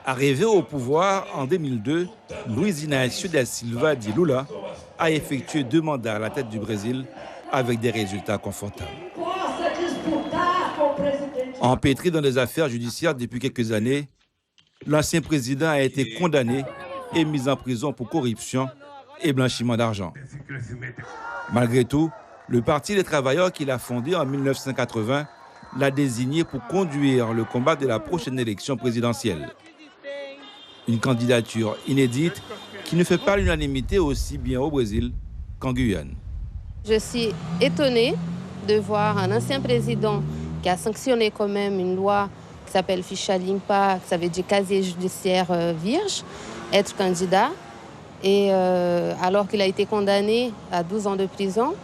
Arrivé au pouvoir en 2002, Luiz Inácio da Silva de Lula a effectué 2 mandats à la tête du Brésil avec des résultats confortables. Empêtré dans des affaires judiciaires depuis quelques années, l'ancien président a été condamné et mis en prison pour corruption et blanchiment d'argent. Malgré tout, le Parti des travailleurs qu'il a fondé en 1980 l'a désigné pour conduire le combat de la prochaine élection présidentielle. Une candidature inédite qui ne fait pas l'unanimité aussi bien au Brésil qu'en Guyane. Je suis étonnée de voir un ancien président qui a sanctionné quand même une loi qui s'appelle Ficha Limpa, ça veut dire casier judiciaire vierge, être candidat. Et alors qu'il a été condamné à 12 ans de prison,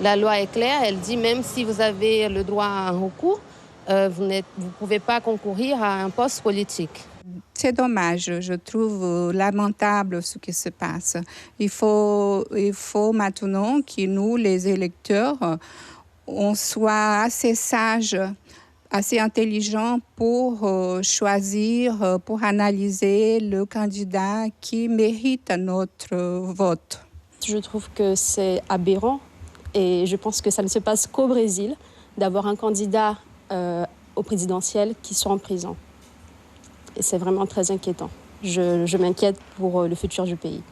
la loi est claire, elle dit même si vous avez le droit à un recours, vous ne pouvez pas concourir à un poste politique. C'est dommage, je trouve lamentable ce qui se passe. Il faut maintenant que nous, les électeurs, on soit assez sages, assez intelligents pour choisir, pour analyser le candidat qui mérite notre vote. Je trouve que c'est aberrant et je pense que ça ne se passe qu'au Brésil d'avoir un candidat au présidentiel qui soit en prison. Et c'est vraiment très inquiétant. Je m'inquiète pour le futur du pays.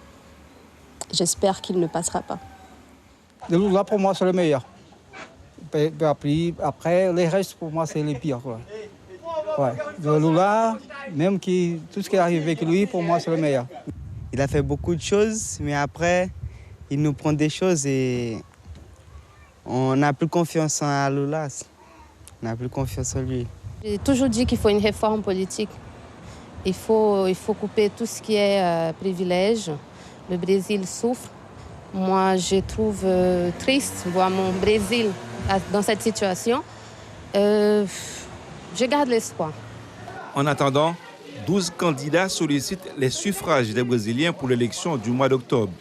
J'espère qu'il ne passera pas. Le Lula, pour moi, c'est le meilleur. Après, les restes, pour moi, c'est les pires. Ouais. Le Lula, même tout ce qui est arrivé avec lui, pour moi, c'est le meilleur. Il a fait beaucoup de choses, mais après, il nous prend des choses et on n'a plus confiance en Lula. On n'a plus confiance en lui. J'ai toujours dit qu'il faut une réforme politique. Il faut couper tout ce qui est privilège. Le Brésil souffre. Moi, je trouve triste de voir mon Brésil dans cette situation. Je garde l'espoir. En attendant, 12 candidats sollicitent les suffrages des Brésiliens pour l'élection du mois d'octobre.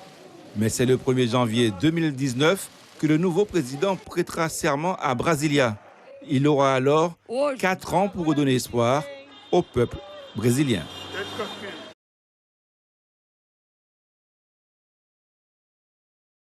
Mais c'est le 1er janvier 2019 que le nouveau président prêtera serment à Brasilia. Il aura alors 4 ans pour redonner espoir au peuple brésilien.